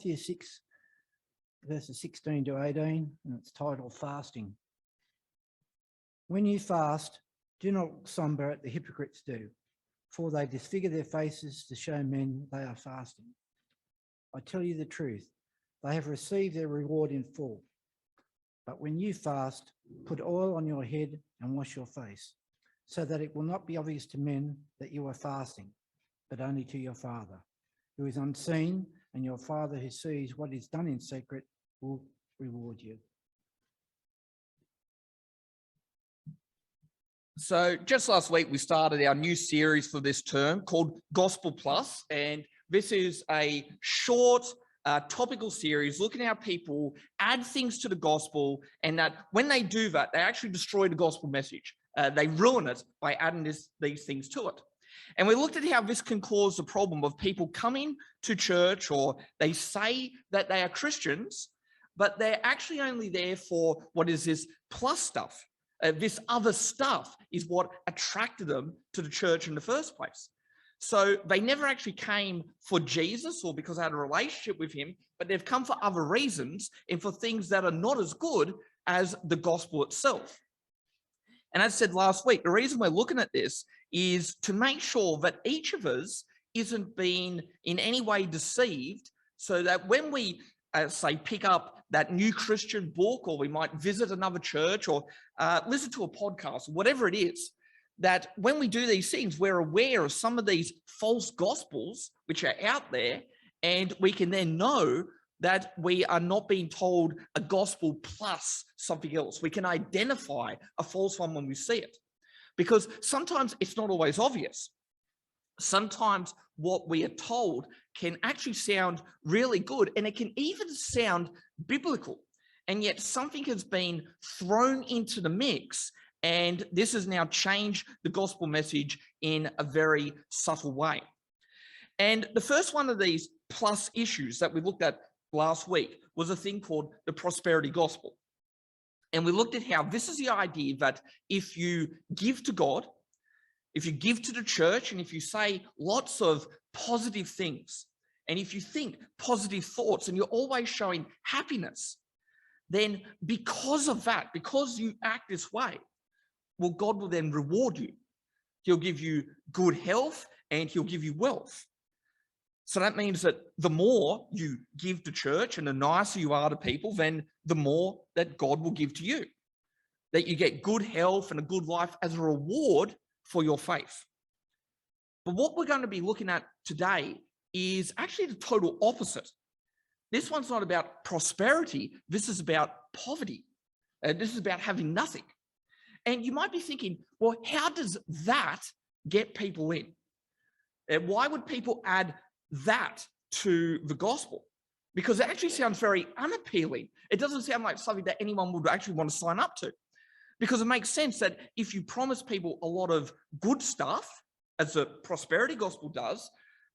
Matthew 6, verses 16 to 18, and it's titled Fasting. When you fast, do not look somber as the hypocrites do, for they disfigure their faces to show men they are fasting. I tell you the truth, they have received their reward in full. But when you fast, put oil on your head and wash your face, so that it will not be obvious to men that you are fasting, but only to your Father, who is unseen, and your Father who sees what is done in secret will reward you. So just last week, we started our new series for this term called Gospel Plus, and this is a short topical series looking at how people add things to the gospel, and that when they do that, they actually destroy the gospel message. They ruin it by adding these things to it. And we looked at how this can cause the problem of people coming to church, or they say that they are Christians, but they're actually only there for what is this plus stuff. This other stuff is what attracted them to the church in the first place. So they never actually came for Jesus or because they had a relationship with him, but they've come for other reasons and for things that are not as good as the gospel itself. And as I said last week, the reason we're looking at this is to make sure that each of us isn't being in any way deceived, so that when we, say, pick up that new Christian book, or we might visit another church, or listen to a podcast, whatever it is, that when we do these things, we're aware of some of these false gospels which are out there, and we can then know that we are not being told a gospel plus something else. We can identify a false one when we see it, because sometimes it's not always obvious. Sometimes what we are told can actually sound really good, and it can even sound biblical, and yet something has been thrown into the mix, and this has now changed the gospel message in a very subtle way. And the first one of these plus issues that we looked at last week was a thing called the prosperity gospel. And we looked at how this is the idea that if you give to God, if you give to the church, and if you say lots of positive things, and if you think positive thoughts, and you're always showing happiness, then because of that, because you act this way, well, God will then reward you. He'll give you good health, and he'll give you wealth. So that means that the more you give to church and the nicer you are to people, then the more that God will give to you. That you get good health and a good life as a reward for your faith. But what we're going to be looking at today is actually the total opposite. This one's not about prosperity. This is about poverty. This is about having nothing. And you might be thinking, well, how does that get people in? Why would people add that to the gospel? Because it actually sounds very unappealing. It doesn't sound like something that anyone would actually want to sign up to. Because it makes sense that if you promise people a lot of good stuff, as the prosperity gospel does,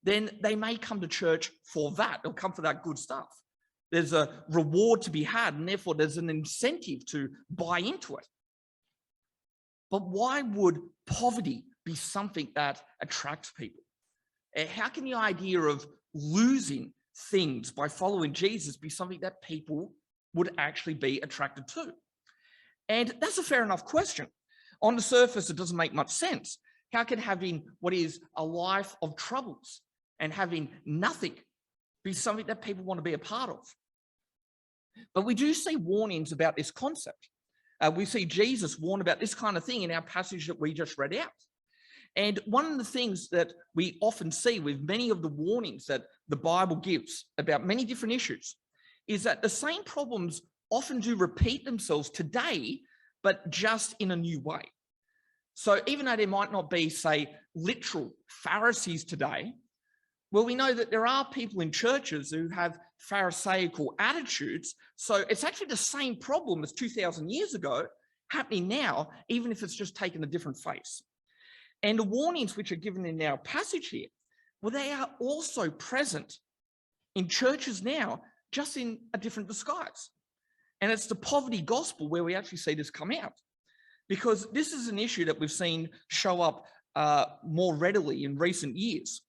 then they may come to church for that. They'll come for that good stuff. There's a reward to be had, and therefore there's an incentive to buy into it. But why would poverty be something that attracts people? How can the idea of losing things by following Jesus be something that people would actually be attracted to? And that's a fair enough question. On the surface, it doesn't make much sense. How can having what is a life of troubles and having nothing be something that people want to be a part of? But we do see warnings about this concept. We see Jesus warn about this kind of thing in our passage that we just read out. And one of the things that we often see with many of the warnings that the Bible gives about many different issues is that the same problems often do repeat themselves today, but just in a new way. So even though there might not be, say, literal Pharisees today, well, we know that there are people in churches who have Pharisaical attitudes. So it's actually the same problem as 2,000 years ago happening now, even if it's just taken a different face. And the warnings which are given in our passage here, well, they are also present in churches now, just in a different disguise. And it's the poverty gospel where we actually see this come out, because this is an issue that we've seen show up more readily in recent years.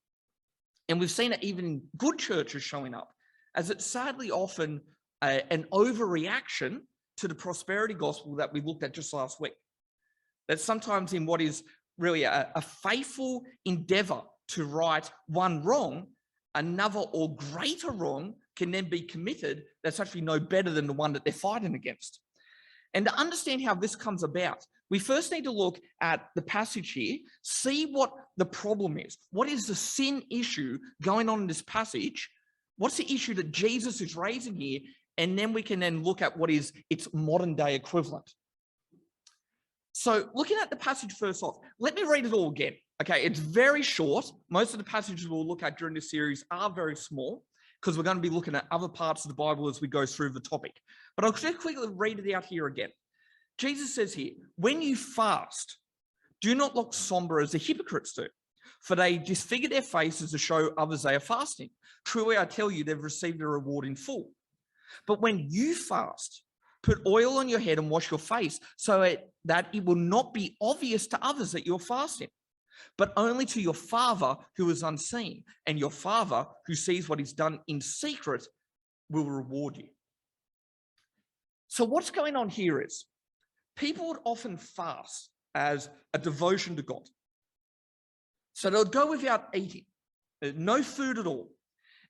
And we've seen it even in good churches showing up. as it's sadly often an overreaction to the prosperity gospel that we looked at just last week. That sometimes in what is really a faithful endeavor to right one wrong, another or greater wrong can then be committed that's actually no better than the one that they're fighting against. And to understand how this comes about, we first need to look at the passage here, see what the problem is. What is the sin issue going on in this passage? What's the issue that Jesus is raising here? And then we can then look at what is its modern day equivalent. So looking at the passage first off, let me read it all again. Okay, it's very short. Most of the passages we'll look at during this series are very small because we're going to be looking at other parts of the Bible as we go through the topic. But I'll just quickly read it out here again. Jesus says here, when you fast, do not look somber as the hypocrites do, for they disfigure their faces to show others they are fasting. Truly, I tell you, they've received a reward in full. But when you fast, put oil on your head and wash your face so that it will not be obvious to others that you're fasting, but only to your Father who is unseen. And your Father who sees what is done in secret will reward you. So what's going on here is people would often fast as a devotion to God. So they'll go without eating, no food at all.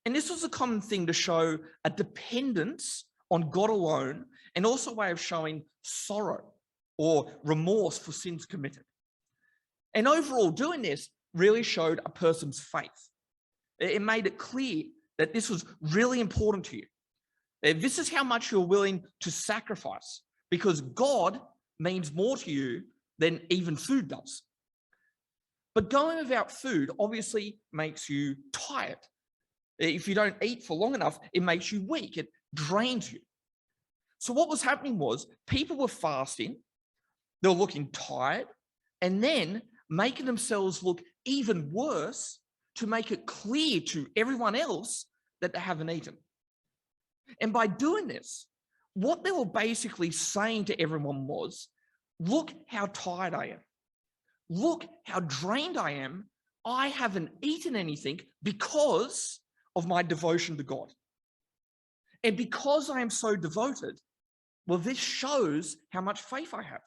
And this was a common thing to show a dependence on God alone, and also a way of showing sorrow or remorse for sins committed. And overall, doing this really showed a person's faith. It made it clear that this was really important to you. This is how much you're willing to sacrifice, because God means more to you than even food does. But going without food obviously makes you tired. If you don't eat for long enough, it makes you weak. It drains you. So what was happening was people were fasting, they were looking tired, and then making themselves look even worse to make it clear to everyone else that they haven't eaten. And by doing this, what they were basically saying to everyone was, look how tired I am. Look how drained I am. I haven't eaten anything because of my devotion to God. And because I am so devoted, well, this shows how much faith I have.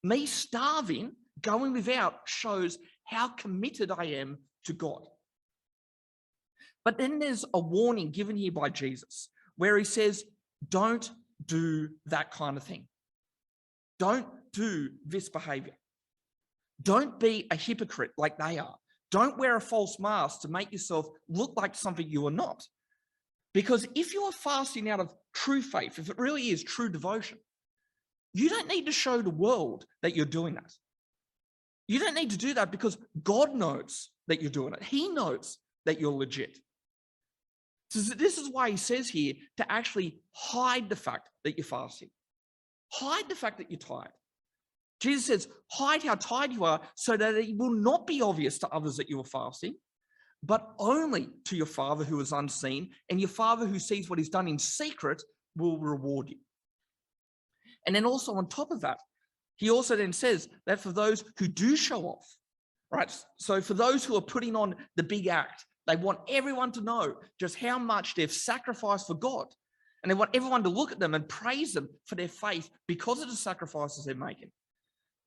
Me starving, going without, shows how committed I am to God. But then there's a warning given here by Jesus where he says, don't do that kind of thing. Don't do this behavior. Don't be a hypocrite like they are. Don't wear a false mask to make yourself look like something you are not. Because if you are fasting out of true faith, if it really is true devotion, you don't need to show the world that you're doing that. You don't need to do that because God knows that you're doing it. He knows that you're legit. So this is why he says here to actually hide the fact that you're fasting. Hide the fact that you're tired. Jesus says, hide how tired you are so that it will not be obvious to others that you are fasting, but only to your Father who is unseen, and your Father who sees what is done in secret will reward you. And then also on top of that, he also then says that for those who do show off, right? So for those who are putting on the big act, they want everyone to know just how much they've sacrificed for God. And they want everyone to look at them and praise them for their faith because of the sacrifices they're making.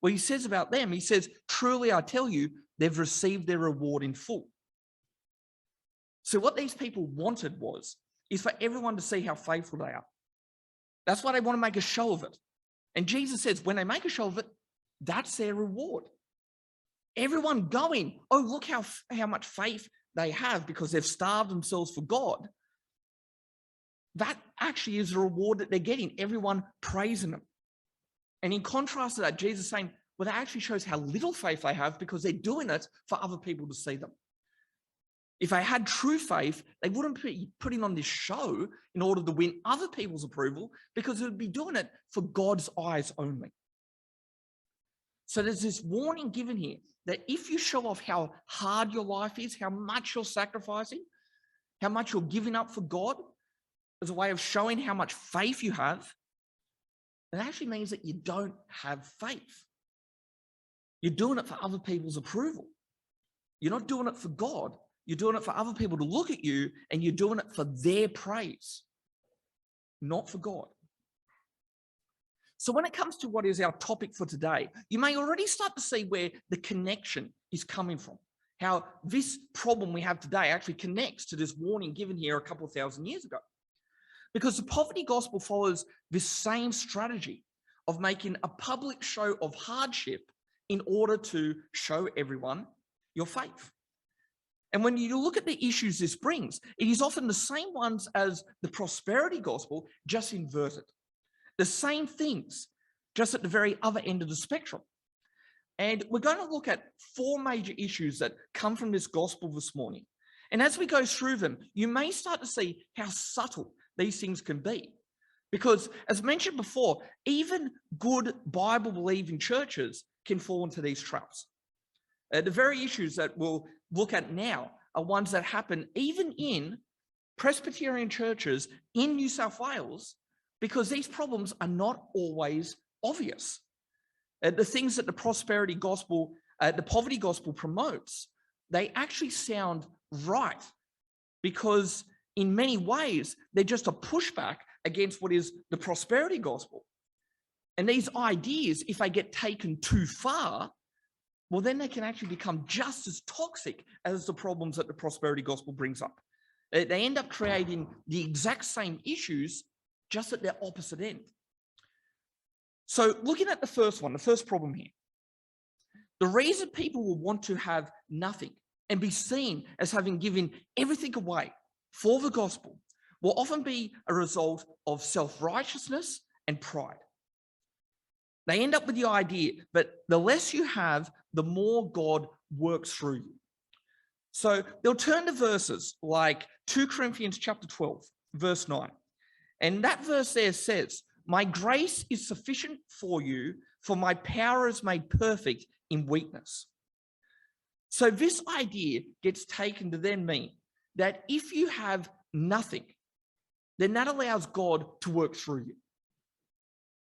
Well, he says about them, he says, truly I tell you, they've received their reward in full. So what these people wanted is for everyone to see how faithful they are. That's why they want to make a show of it. And Jesus says, when they make a show of it, that's their reward. Everyone going, oh, look how much faith they have because they've starved themselves for God. That actually is the reward that they're getting. Everyone praising them. And in contrast to that, Jesus is saying, well, that actually shows how little faith they have because they're doing it for other people to see them. If they had true faith, they wouldn't be putting on this show in order to win other people's approval because they would be doing it for God's eyes only. So there's this warning given here that if you show off how hard your life is, how much you're sacrificing, how much you're giving up for God as a way of showing how much faith you have, it actually means that you don't have faith. You're doing it for other people's approval. You're not doing it for God You're doing it for other people to look at you, and you're doing it for their praise, not for God. So when it comes to what is our topic for today, you may already start to see where the connection is coming from, how this problem we have today actually connects to this warning given here a couple of thousand years ago. Because the poverty gospel follows this same strategy of making a public show of hardship in order to show everyone your faith. And when you look at the issues this brings, it is often the same ones as the prosperity gospel, just inverted. The same things, just at the very other end of the spectrum. And we're going to look at 4 major issues that come from this gospel this morning. And as we go through them, you may start to see how subtle these things can be. Because as mentioned before, even good Bible-believing churches can fall into these traps. The very issues that we'll look at now are ones that happen even in Presbyterian churches in New South Wales, because these problems are not always obvious. The things that the prosperity gospel, the poverty gospel promotes, they actually sound right, because in many ways, they're just a pushback against what is the prosperity gospel. And these ideas, if they get taken too far, well, then they can actually become just as toxic as the problems that the prosperity gospel brings up. They end up creating the exact same issues, just at their opposite end. So looking at the first one, the first problem here, the reason people will want to have nothing and be seen as having given everything away for the gospel will often be a result of self-righteousness and pride. They end up with the idea that the less you have, the more God works through you. So they'll turn to verses like 2 Corinthians chapter 12, verse 9. And that verse there says, "My grace is sufficient for you, for my power is made perfect in weakness." So this idea gets taken to then mean that if you have nothing, then that allows God to work through you.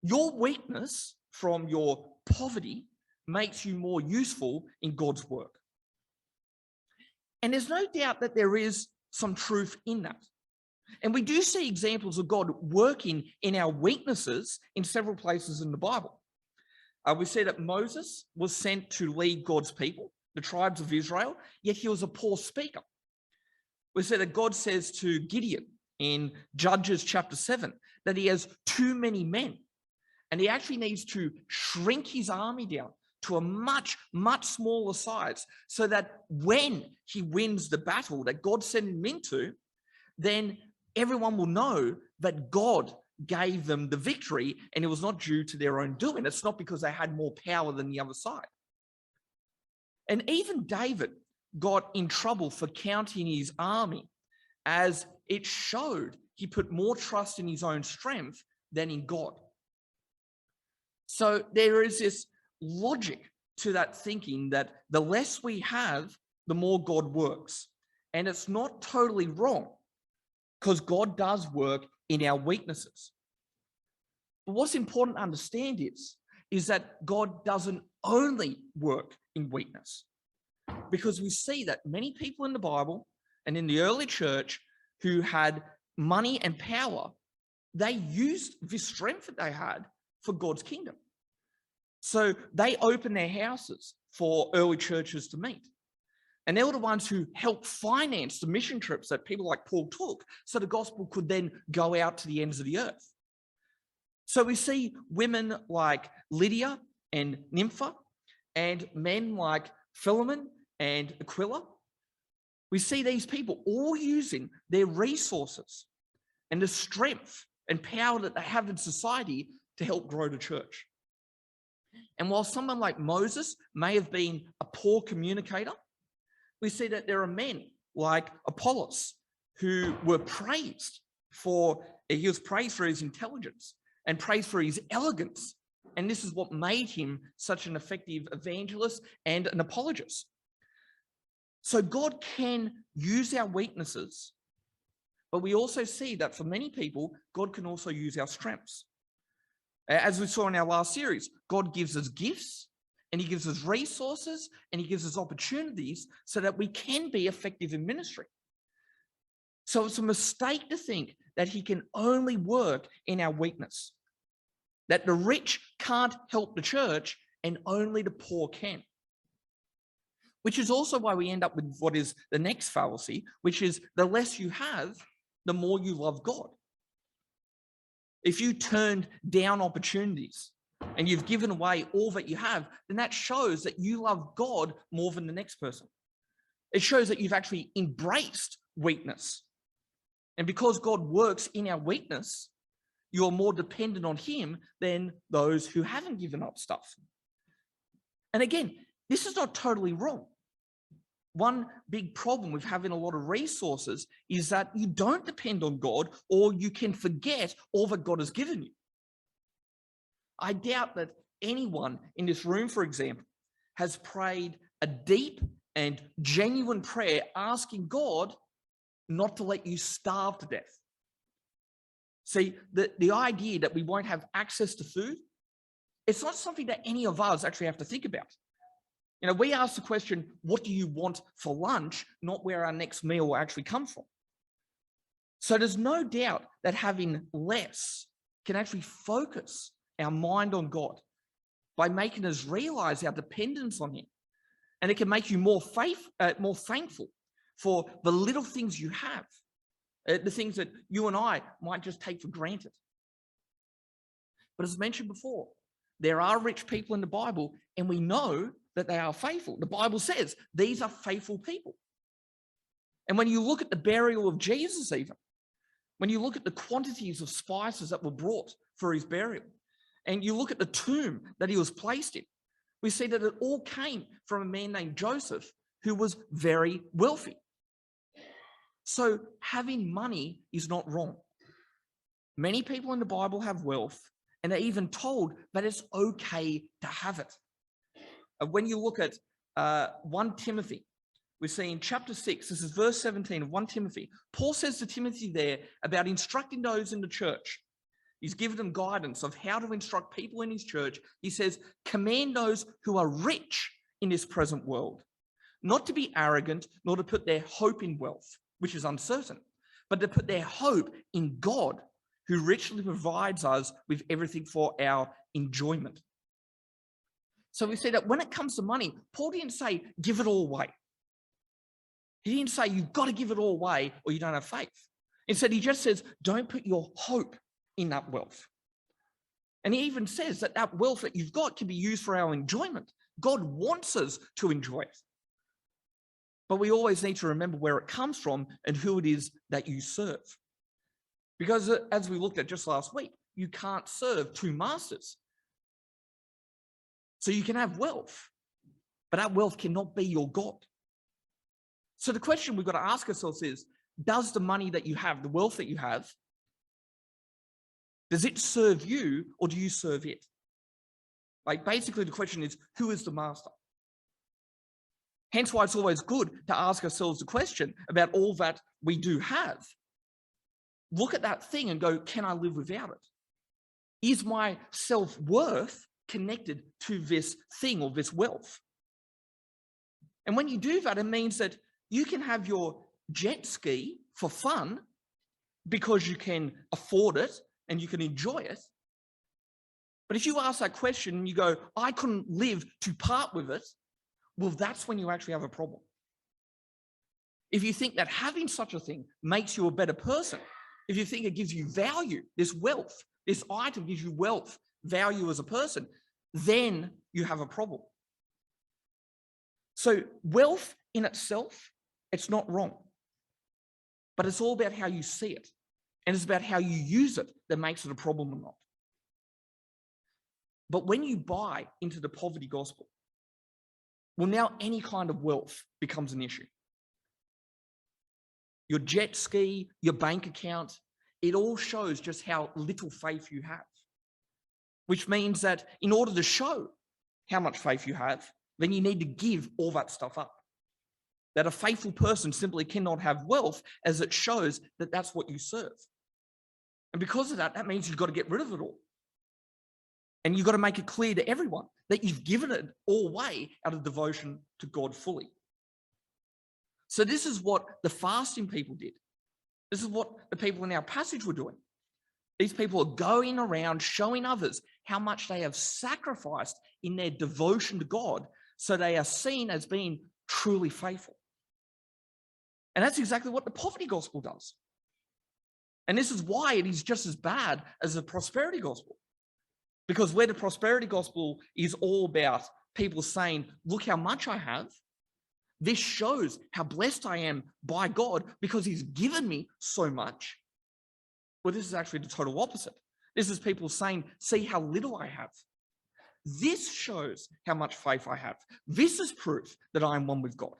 Your weakness from your poverty makes you more useful in God's work. And there's no doubt that there is some truth in that. And we do see examples of God working in our weaknesses in several places in the Bible. We see that Moses was sent to lead God's people, the tribes of Israel, yet he was a poor speaker. We see that God says to Gideon in Judges chapter 7 that he has too many men, and he actually needs to shrink his army down to a much, much smaller size, so that when he wins the battle that God sent him into, then everyone will know that God gave them the victory, and it was not due to their own doing. It's not because they had more power than the other side. And even David got in trouble for counting his army, as it showed he put more trust in his own strength than in God. So there is this logic to that thinking that the less we have, the more God works. And it's not totally wrong, because God does work in our weaknesses. But what's important to understand is that God doesn't only work in weakness, because we see that many people in the Bible and in the early church who had money and power, they used this strength that they had for God's kingdom. So they opened their houses for early churches to meet. And they were the ones who helped finance the mission trips that people like Paul took, so the gospel could then go out to the ends of the earth. So we see women like Lydia and Nympha, and men like Philemon and Aquila. We see these people all using their resources and the strength and power that they have in society to help grow the church. And while someone like Moses may have been a poor communicator, we see that there are men like Apollos who were praised he was praised for his intelligence and praised for his elegance. And this is what made him such an effective evangelist and an apologist. So God can use our weaknesses, but we also see that for many people, God can also use our strengths. As we saw in our last series, God gives us gifts and he gives us resources, and he gives us opportunities so that we can be effective in ministry. So it's a mistake to think that he can only work in our weakness, that the rich can't help the church and only the poor can. Which is also why we end up with what is the next fallacy, which is the less you have, the more you love God. If you turned down opportunities and you've given away all that you have, then that shows that you love God more than the next person. It shows that you've actually embraced weakness. And because God works in our weakness, you're more dependent on him than those who haven't given up stuff. And again, this is not totally wrong. One big problem with having a lot of resources is that you don't depend on God, or you can forget all that God has given you. I doubt that anyone in this room, for example, has prayed a deep and genuine prayer asking God not to let you starve to death. See, the idea that we won't have access to food, it's not something that any of us actually have to think about. You know, we ask the question, what do you want for lunch, not where our next meal will actually come from. So there's no doubt that having less can actually focus our mind on God by making us realize our dependence on him. And it can make you more thankful for the little things you have, the things that you and I might just take for granted. But as mentioned before, there are rich people in the Bible, and we know that they are faithful. The Bible says these are faithful people. And when you look at the burial of Jesus even, when you look at the quantities of spices that were brought for his burial, and you look at the tomb that he was placed in, we see that it all came from a man named Joseph, who was very wealthy. So having money is not wrong. Many people in the Bible have wealth, and they're even told that it's okay to have it. When you look at 1 Timothy, we see in chapter 6, this is verse 17 of 1 Timothy, Paul says to Timothy there about instructing those in the church. He's given them guidance of how to instruct people in his church. He says, command those who are rich in this present world, not to be arrogant, nor to put their hope in wealth, which is uncertain, but to put their hope in God, who richly provides us with everything for our enjoyment. So we see that when it comes to money, Paul didn't say, give it all away. He didn't say, you've got to give it all away or you don't have faith. Instead, he just says, don't put your hope in that wealth. And he even says that that wealth that you've got can be used for our enjoyment. God wants us to enjoy it. But we always need to remember where it comes from and who it is that you serve. Because as we looked at just last week, you can't serve two masters. So you can have wealth, but that wealth cannot be your God. So the question we've got to ask ourselves is, does the money that you have, the wealth that you have, does it serve you or do you serve it? Like basically the question is, who is the master? Hence why it's always good to ask ourselves the question about all that we do have. Look at that thing and go, can I live without it? Is my self-worth connected to this thing or this wealth? And when you do that, it means that you can have your jet ski for fun because you can afford it and you can enjoy it. But if you ask that question and you go, I couldn't live to part with it, well, that's when you actually have a problem. If you think that having such a thing makes you a better person, if you think it gives you value, this wealth, this item gives you wealth, value as a person, then you have a problem. So wealth in itself, it's not wrong, but it's all about how you see it. And it's about how you use it that makes it a problem or not. But when you buy into the poverty gospel, well, now any kind of wealth becomes an issue. Your jet ski, your bank account, it all shows just how little faith you have. Which means that in order to show how much faith you have, then you need to give all that stuff up. That a faithful person simply cannot have wealth, as it shows that that's what you serve. And because of that, that means you've got to get rid of it all. And you've got to make it clear to everyone that you've given it all away out of devotion to God fully. So this is what the fasting people did. This is what the people in our passage were doing. These people are going around showing others how much they have sacrificed in their devotion to God, so they are seen as being truly faithful. And that's exactly what the poverty gospel does. And this is why it is just as bad as the prosperity gospel. Because where the prosperity gospel is all about people saying, look how much I have, this shows how blessed I am by God because he's given me so much. Well, this is actually the total opposite. This is people saying, see how little I have. This shows how much faith I have. This is proof that I am one with God.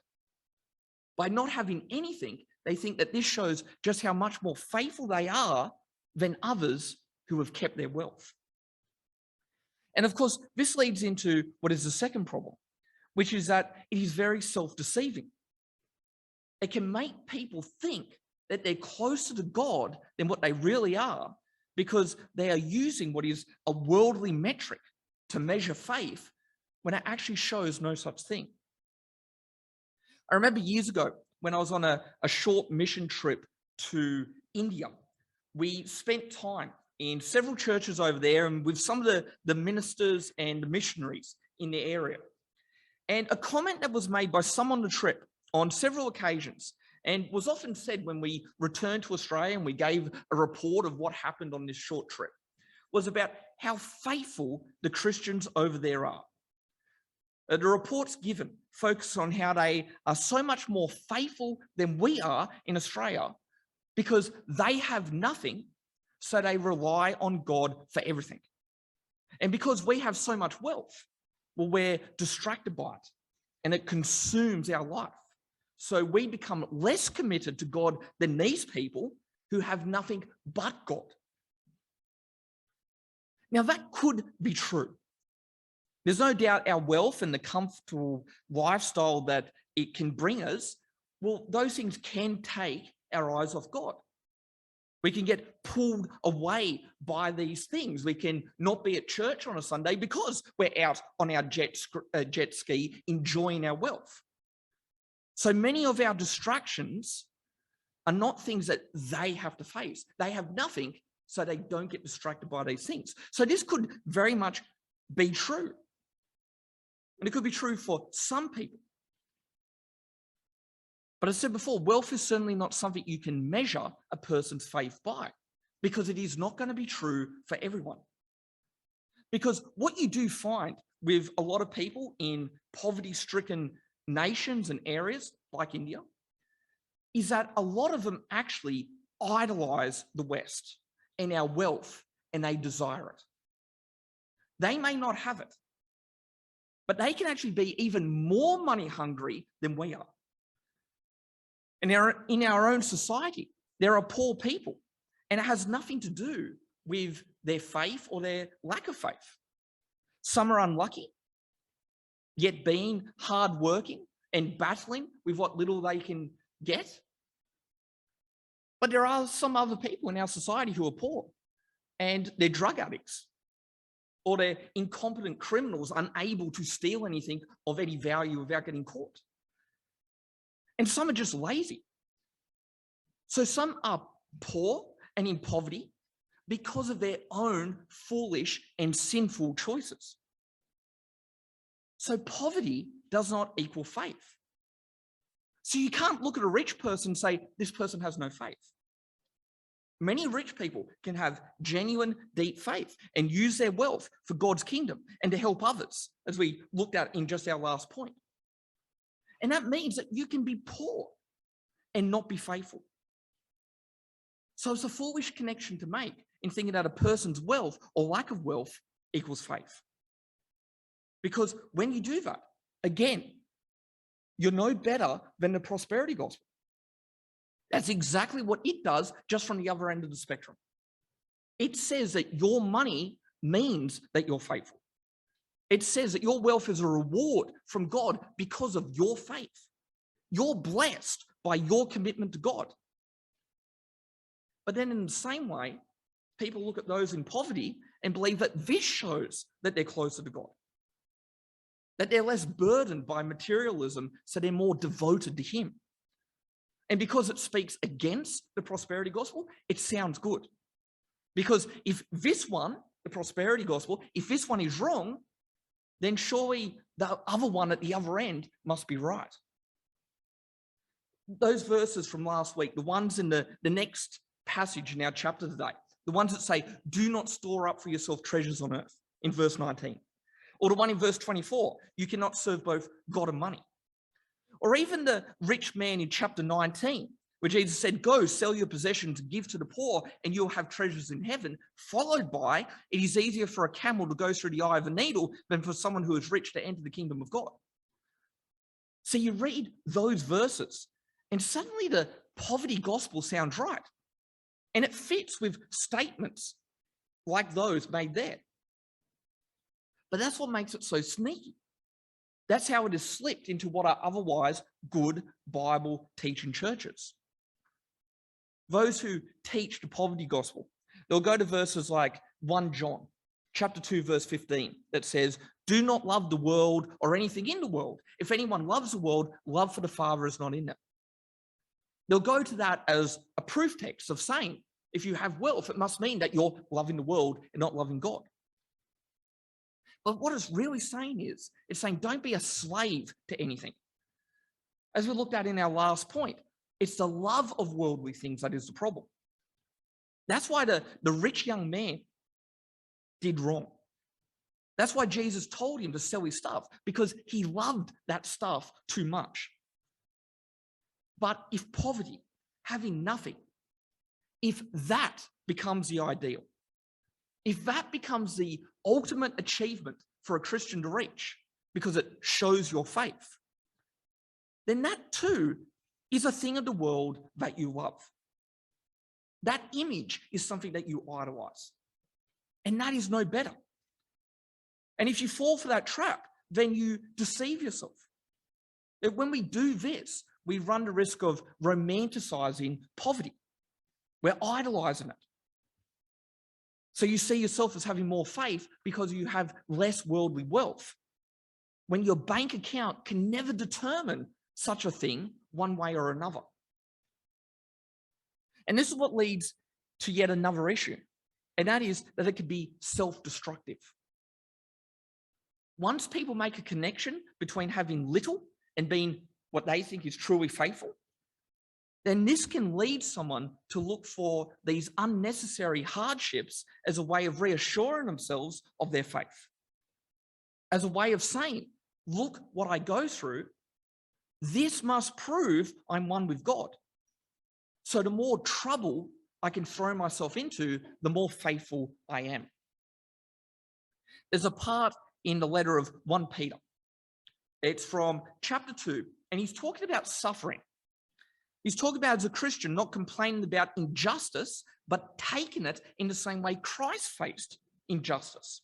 By not having anything, they think that this shows just how much more faithful they are than others who have kept their wealth. And of course, this leads into what is the second problem, which is that it is very self-deceiving. It can make people think that they're closer to God than what they really are because they are using what is a worldly metric to measure faith when it actually shows no such thing. I remember years ago when I was on a short mission trip to India, we spent time in several churches over there and with some of the ministers and the missionaries in the area. And a comment that was made by some on the trip on several occasions and was often said when we returned to Australia and we gave a report of what happened on this short trip was about how faithful the Christians over there are. The reports given focus on how they are so much more faithful than we are in Australia because they have nothing, so they rely on God for everything. And because we have so much wealth, well, we're distracted by it and it consumes our life. So we become less committed to God than these people who have nothing but God. Now, that could be true. There's no doubt our wealth and the comfortable lifestyle that it can bring us, well, those things can take our eyes off God. We can get pulled away by these things. We can not be at church on a Sunday because we're out on our jet ski enjoying our wealth. So many of our distractions are not things that they have to face. They have nothing, so they don't get distracted by these things. So this could very much be true. And it could be true for some people. But as I said before, wealth is certainly not something you can measure a person's faith by because it is not going to be true for everyone. Because what you do find with a lot of people in poverty-stricken nations and areas like India is that a lot of them actually idolize the West and our wealth and they desire it. They may not have it, but they can actually be even more money hungry than we are. And in our own society, there are poor people, and it has nothing to do with their faith or their lack of faith. Some are unlucky, yet being hardworking and battling with what little they can get. But there are some other people in our society who are poor, and they're drug addicts, or they're incompetent criminals unable to steal anything of any value without getting caught. And some are just lazy. So some are poor and in poverty because of their own foolish and sinful choices. So poverty does not equal faith. So you can't look at a rich person and say, this person has no faith. Many rich people can have genuine, deep faith and use their wealth for God's kingdom and to help others, as we looked at in just our last point. And that means that you can be poor and not be faithful. So it's a foolish connection to make in thinking that a person's wealth or lack of wealth equals faith. Because when you do that, again, you're no better than the prosperity gospel. That's exactly what it does, just from the other end of the spectrum. It says that your money means that you're faithful. It says that your wealth is a reward from God because of your faith. You're blessed by your commitment to God. But then in the same way, people look at those in poverty and believe that this shows that they're closer to God, that they're less burdened by materialism, so they're more devoted to him. And because it speaks against the prosperity gospel, it sounds good. Because if this one, the prosperity gospel, if this one is wrong, then surely the other one at the other end must be right. Those verses from last week, the ones in the next passage in our chapter today, the ones that say, do not store up for yourself treasures on earth, in verse 19. Or the one in verse 24, you cannot serve both God and money. Or even the rich man in chapter 19, where Jesus said, go sell your possessions and give to the poor and you'll have treasures in heaven, followed by, it is easier for a camel to go through the eye of a needle than for someone who is rich to enter the kingdom of God. So you read those verses and suddenly the poverty gospel sounds right. And it fits with statements like those made there. But that's what makes it so sneaky. That's how it has slipped into what are otherwise good Bible teaching churches. Those who teach the poverty gospel, they'll go to verses like 1 John, chapter 2, verse 15, that says, do not love the world or anything in the world. If anyone loves the world, love for the Father is not in them. They'll go to that as a proof text of saying, if you have wealth, it must mean that you're loving the world and not loving God. But what it's really saying is, it's saying don't be a slave to anything. As we looked at in our last point, it's the love of worldly things that is the problem. That's why the rich young man did wrong. That's why Jesus told him to sell his stuff, because he loved that stuff too much. But if poverty, having nothing, if that becomes the ideal, if that becomes the ultimate achievement for a Christian to reach because it shows your faith, then that too is a thing of the world that you love. That image is something that you idolize. And that is no better. And if you fall for that trap, then you deceive yourself. That when we do this, we run the risk of romanticizing poverty. We're idolizing it. So you see yourself as having more faith because you have less worldly wealth, when your bank account can never determine such a thing one way or another. And this is what leads to yet another issue, and that is that it could be self-destructive. Once people make a connection between having little and being what they think is truly faithful, then this can lead someone to look for these unnecessary hardships as a way of reassuring themselves of their faith. As a way of saying, look what I go through, this must prove I'm one with God. So the more trouble I can throw myself into, the more faithful I am. There's a part in the letter of 1 Peter. It's from chapter 2, and he's talking about suffering. He's talking about, as a Christian, not complaining about injustice, but taking it in the same way Christ faced injustice.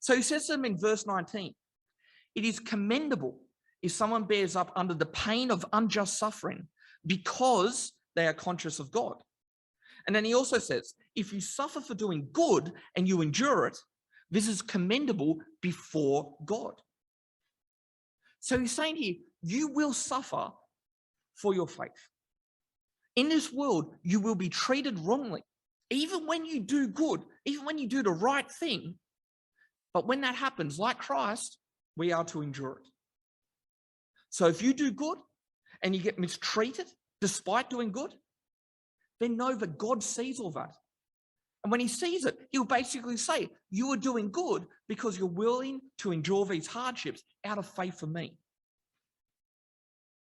So he says to them in verse 19, it is commendable if someone bears up under the pain of unjust suffering because they are conscious of God. And then he also says, if you suffer for doing good and you endure it, this is commendable before God. So he's saying here, you will suffer for your faith. In this world, you will be treated wrongly, even when you do good, even when you do the right thing. But when that happens, like Christ, we are to endure it. So if you do good and you get mistreated despite doing good, then know that God sees all that. And when he sees it, he'll basically say, you are doing good because you're willing to endure these hardships out of faith for me.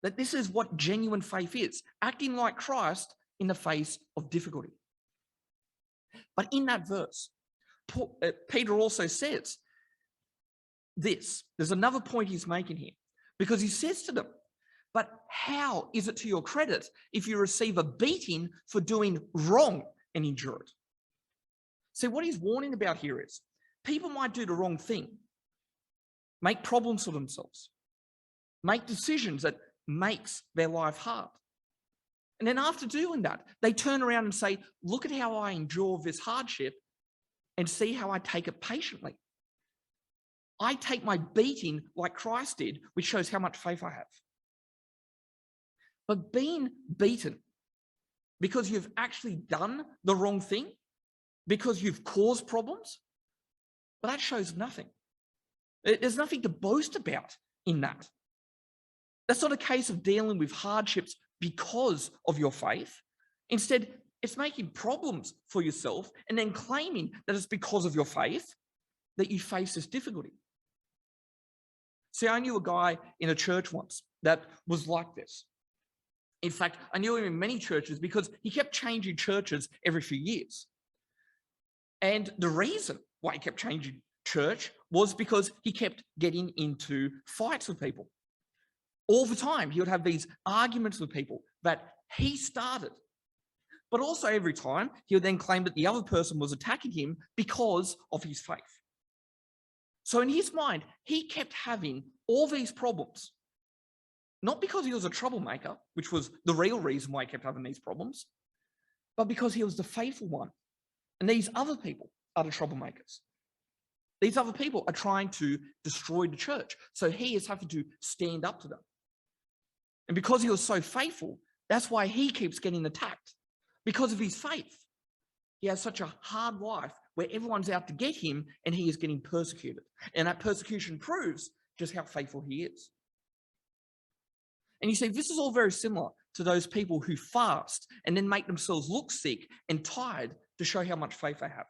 That this is what genuine faith is, acting like Christ in the face of difficulty. But in that verse, Peter also says this. There's another point he's making here, because he says to them, but how is it to your credit if you receive a beating for doing wrong and endure it? See, what he's warning about here is people might do the wrong thing, make problems for themselves, make decisions that makes their life hard. And then after doing that, they turn around and say, look at how I endure this hardship and see how I take it patiently. I take my beating like Christ did, which shows how much faith I have. But being beaten because you've actually done the wrong thing, because you've caused problems, well, that shows nothing. There's nothing to boast about in that. That's not a case of dealing with hardships because of your faith. Instead, it's making problems for yourself and then claiming that it's because of your faith that you face this difficulty. See, I knew a guy in a church once that was like this. In fact, I knew him in many churches because he kept changing churches every few years. And the reason why he kept changing church was because he kept getting into fights with people. All the time, he would have these arguments with people that he started. But also every time, he would then claim that the other person was attacking him because of his faith. So in his mind, he kept having all these problems, not because he was a troublemaker, which was the real reason why he kept having these problems, but because he was the faithful one. And these other people are the troublemakers. These other people are trying to destroy the church. So he is having to stand up to them. And because he was so faithful, that's why he keeps getting attacked. Because of his faith. He has such a hard life where everyone's out to get him and he is getting persecuted. And that persecution proves just how faithful he is. And you see, this is all very similar to those people who fast and then make themselves look sick and tired to show how much faith they have.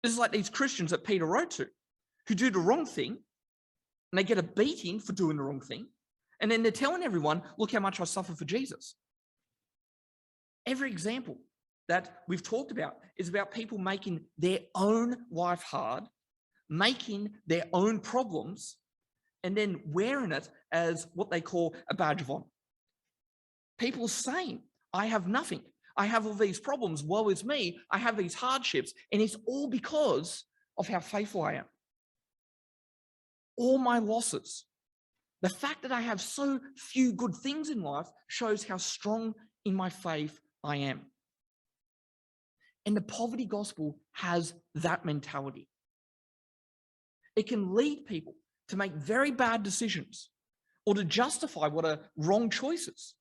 This is like these Christians that Peter wrote to, who do the wrong thing, and they get a beating for doing the wrong thing, and then they're telling everyone, look how much I suffer for Jesus. Every example that we've talked about is about people making their own life hard, making their own problems, and then wearing it as what they call a badge of honor. People saying, I have nothing. I have all these problems. Woe is me. I have these hardships. And it's all because of how faithful I am. All my losses. The fact that I have so few good things in life shows how strong in my faith I am. And the poverty gospel has that mentality. It can lead people to make very bad decisions or to justify what are wrong choices.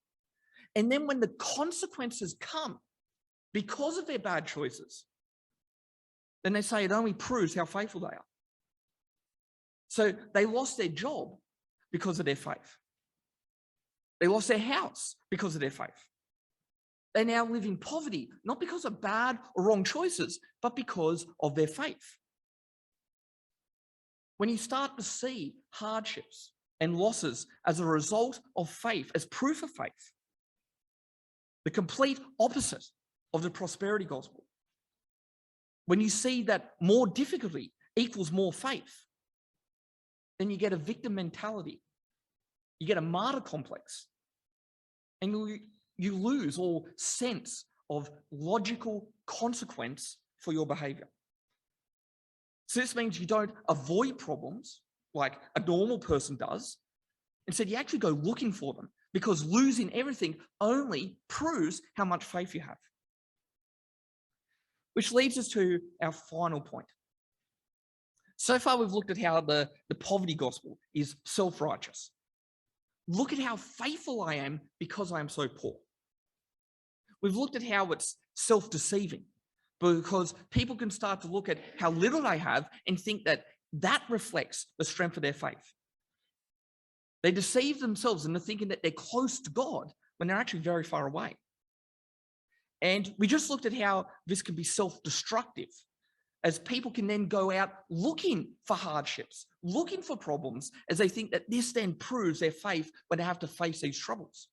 And then when the consequences come because of their bad choices, then they say it only proves how faithful they are. So they lost their job because of their faith. They lost their house because of their faith. They now live in poverty, not because of bad or wrong choices, but because of their faith. When you start to see hardships and losses as a result of faith, as proof of faith, the complete opposite of the prosperity gospel, when you see that more difficulty equals more faith, then you get a victim mentality. You get a martyr complex. And you lose all sense of logical consequence for your behavior. So this means you don't avoid problems like a normal person does. Instead, you actually go looking for them, because losing everything only proves how much faith you have. Which leads us to our final point. So far, we've looked at how the poverty gospel is self-righteous. Look at how faithful I am because I am so poor. We've looked at how it's self-deceiving, because people can start to look at how little they have and think that that reflects the strength of their faith. They deceive themselves into thinking that they're close to God when they're actually very far away. And we just looked at how this can be self-destructive, as people can then go out looking for hardships, looking for problems, as they think that this then proves their faith when they have to face these troubles.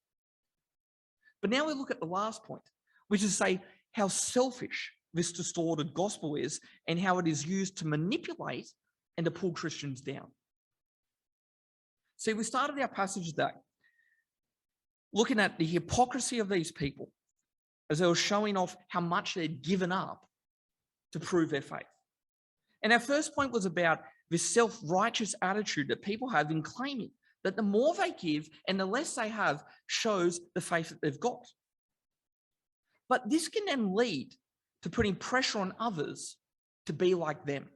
But now we look at the last point, which is to say how selfish this distorted gospel is and how it is used to manipulate and to pull Christians down. See, we started our passage today looking at the hypocrisy of these people as they were showing off how much they'd given up to prove their faith. And our first point was about this self-righteous attitude that people have in claiming that the more they give and the less they have shows the faith that they've got. But this can then lead to putting pressure on others to be like them.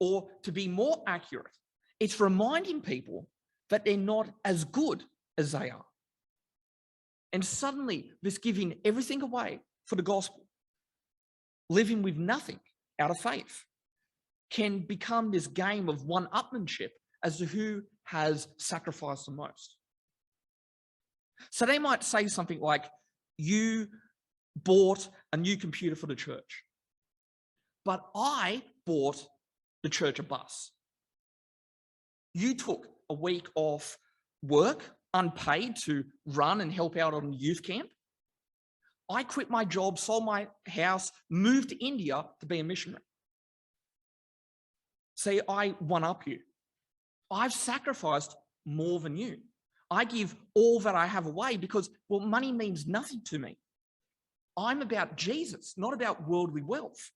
Or to be more accurate, it's reminding people that they're not as good as they are. And suddenly, this giving everything away for the gospel, living with nothing out of faith, can become this game of one-upmanship as to who has sacrificed the most. So they might say something like, you bought a new computer for the church, but I bought the church a bus. You took a week off work, unpaid, to run and help out on youth camp. I quit my job, sold my house, moved to India to be a missionary. Say, I one-up you. I've sacrificed more than you. I give all that I have away because, well, money means nothing to me. I'm about Jesus, not about worldly wealth.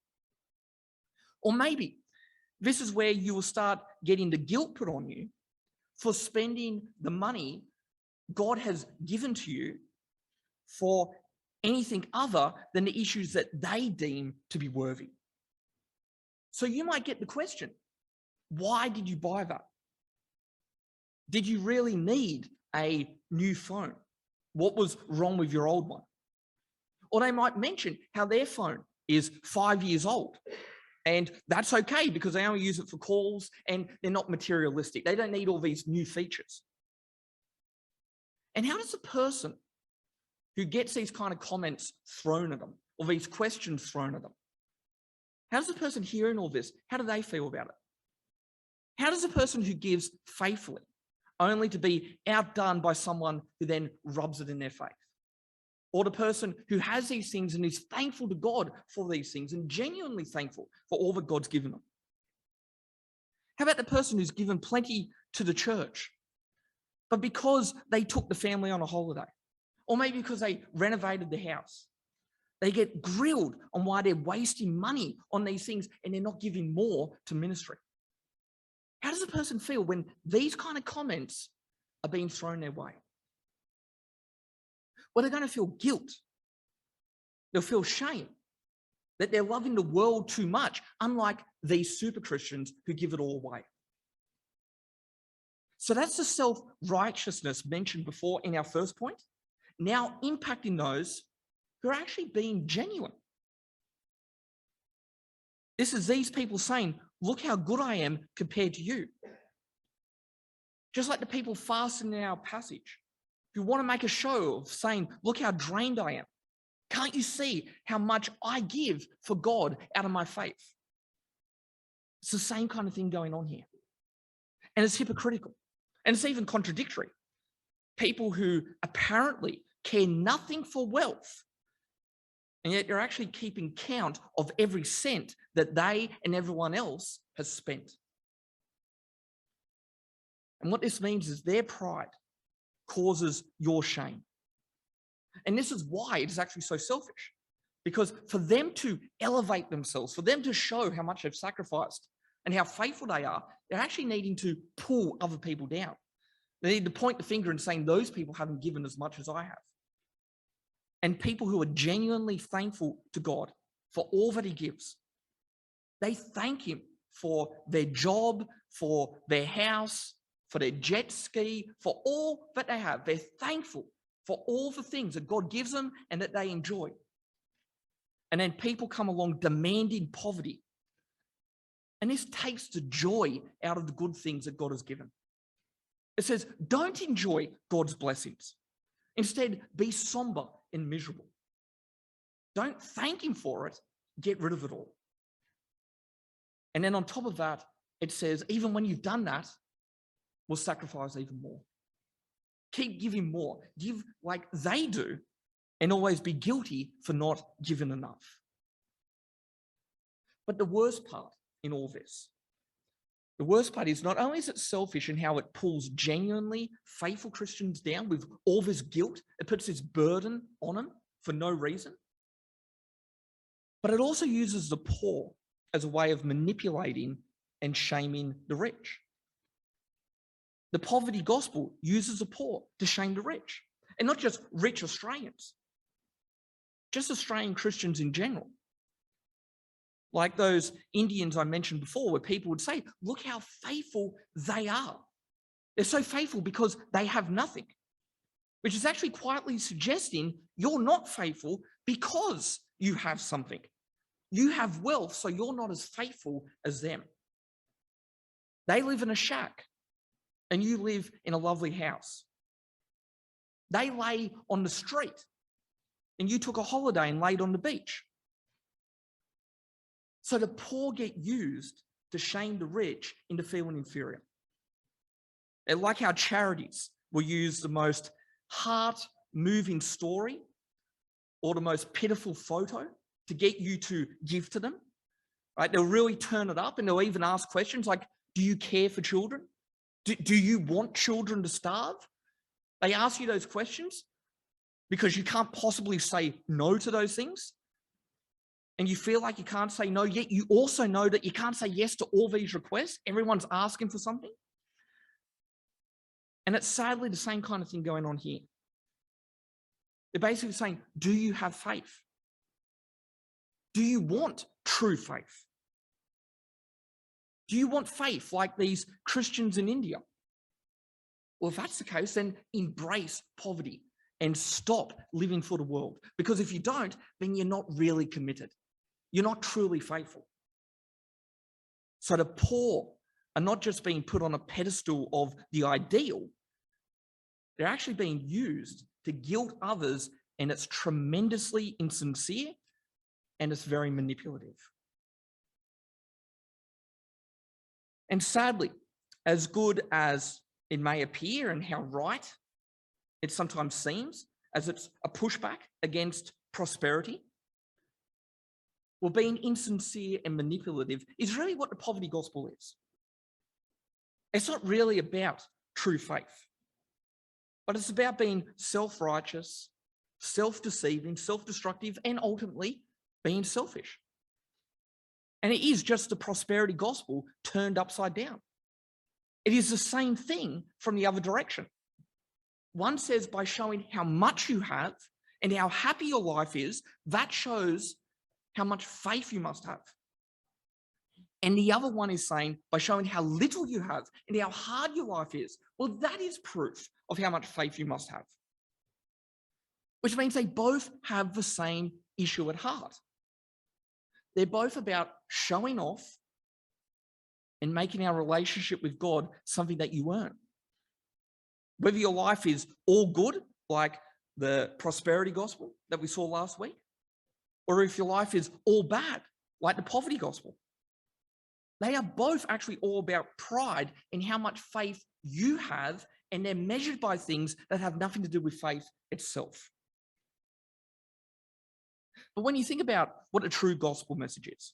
Or maybe this is where you will start getting the guilt put on you for spending the money God has given to you for anything other than the issues that they deem to be worthy. So you might get the question, why did you buy that? Did you really need a new phone? What was wrong with your old one? Or they might mention how their phone is 5 years old. And that's okay because they only use it for calls and they're not materialistic. They don't need all these new features. And how does a person who gets these kind of comments thrown at them or these questions thrown at them, how does the person hearing all this, how do they feel about it? How does a person who gives faithfully only to be outdone by someone who then rubs it in their face? Or the person who has these things and is thankful to God for these things and genuinely thankful for all that God's given them? How about the person who's given plenty to the church, but because they took the family on a holiday, or maybe because they renovated the house, they get grilled on why they're wasting money on these things and they're not giving more to ministry? How does a person feel when these kind of comments are being thrown their way? Well, they're going to feel guilt. They'll feel shame that they're loving the world too much, unlike these super Christians who give it all away. So that's the self-righteousness mentioned before in our first point, now impacting those who are actually being genuine. This is these people saying, look how good I am compared to you. Just like the people fasting in our passage, who want to make a show of saying, look how drained I am. Can't you see how much I give for God out of my faith? It's the same kind of thing going on here. And it's hypocritical. And it's even contradictory. People who apparently care nothing for wealth, and yet they're actually keeping count of every cent that they and everyone else has spent. And what this means is their pride causes your shame. And this is why it is actually so selfish. Because for them to elevate themselves, for them to show how much they've sacrificed and how faithful they are, they're actually needing to pull other people down. They need to point the finger and saying, those people haven't given as much as I have. And people who are genuinely thankful to God for all that he gives, they thank him for their job, for their house, for their jet ski, for all that they have. They're thankful for all the things that God gives them and that they enjoy. And then people come along demanding poverty. And this takes the joy out of the good things that God has given. It says, don't enjoy God's blessings. Instead, be somber and miserable. Don't thank him for it. Get rid of it all. And then on top of that, it says, even when you've done that, we'll sacrifice even more. Keep giving more. Give like they do and always be guilty for not giving enough. But the worst part in all this, the worst part is not only is it selfish in how it pulls genuinely faithful Christians down with all this guilt, it puts this burden on them for no reason, but it also uses the poor as a way of manipulating and shaming the rich. The poverty gospel uses the poor to shame the rich, and not just rich Australians, just Australian Christians in general. Like those Indians I mentioned before, where people would say, look how faithful they are. They're so faithful because they have nothing, which is actually quietly suggesting you're not faithful because you have something. You have wealth, so you're not as faithful as them. They live in a shack and you live in a lovely house. They lay on the street and you took a holiday and laid on the beach. So the poor get used to shame the rich into feeling inferior. And like how charities will use the most heart-moving story or the most pitiful photo to get you to give to them, right? They'll really turn it up and they'll even ask questions like, do you care for children? Do you want children to starve? They ask you those questions because you can't possibly say no to those things. And you feel like you can't say no, yet you also know that you can't say yes to all these requests. Everyone's asking for something. And it's sadly the same kind of thing going on here. They're basically saying, do you have faith? Do you want true faith? Do you want faith like these Christians in India? Well, if that's the case, then embrace poverty and stop living for the world. Because if you don't, then you're not really committed. You're not truly faithful. So the poor are not just being put on a pedestal of the ideal, they're actually being used to guilt others, and it's tremendously insincere and it's very manipulative. And sadly, as good as it may appear and how right it sometimes seems, as it's a pushback against prosperity, well, being insincere and manipulative is really what the poverty gospel is. It's not really about true faith, but it's about being self-righteous, self-deceiving, self-destructive, and ultimately being selfish. And it is just the prosperity gospel turned upside down. It is the same thing from the other direction. One says by showing how much you have and how happy your life is, that shows how much faith you must have. And the other one is saying by showing how little you have and how hard your life is, well, that is proof of how much faith you must have. Which means they both have the same issue at heart. They're both about showing off and making our relationship with God something that you earn. Whether your life is all good, like the prosperity gospel that we saw last week, or if your life is all bad, like the poverty gospel. They are both actually all about pride in how much faith you have, and they're measured by things that have nothing to do with faith itself. But when you think about what a true gospel message is,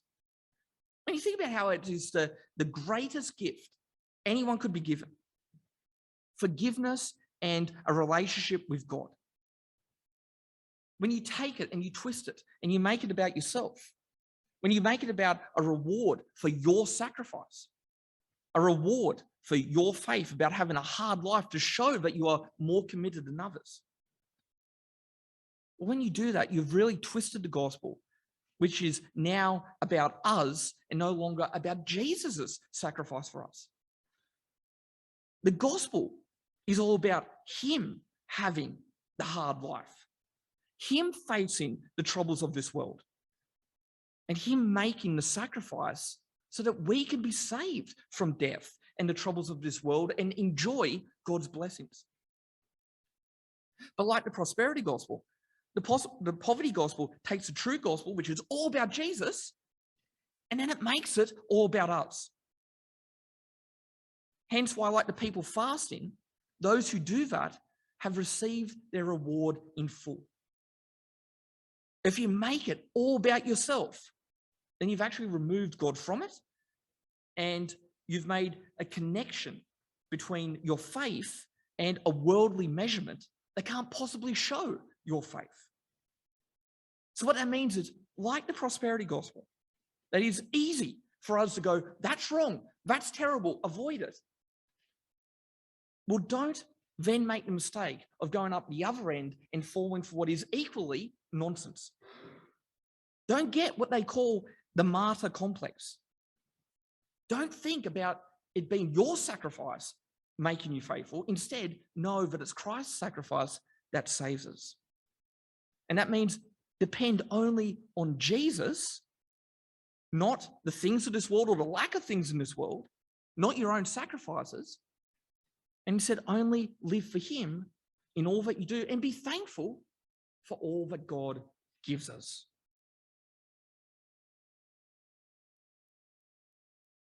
when you think about how it is the greatest gift anyone could be given, forgiveness and a relationship with God. When you take it and you twist it and you make it about yourself, when you make it about a reward for your sacrifice, a reward for your faith, about having a hard life to show that you are more committed than others. When you do that, you've really twisted the gospel, which is now about us and no longer about Jesus's sacrifice for us. The gospel is all about him having the hard life, him facing the troubles of this world, and him making the sacrifice so that we can be saved from death and the troubles of this world and enjoy God's blessings. But like the prosperity gospel, the poverty gospel takes the true gospel, which is all about Jesus, and then it makes it all about us. Hence why, like the people fasting, those who do that have received their reward in full. If you make it all about yourself, then you've actually removed God from it, and you've made a connection between your faith and a worldly measurement that can't possibly show your faith. So what that means is, like the prosperity gospel, that is easy for us to go, that's wrong, that's terrible, avoid it. Well, don't then make the mistake of going up the other end and falling for what is equally nonsense. Don't get what they call the martyr complex. Don't think about it being your sacrifice making you faithful. Instead, know that it's Christ's sacrifice that saves us. And that means depend only on Jesus, not the things of this world or the lack of things in this world, not your own sacrifices. And he said, only live for him in all that you do and be thankful for all that God gives us.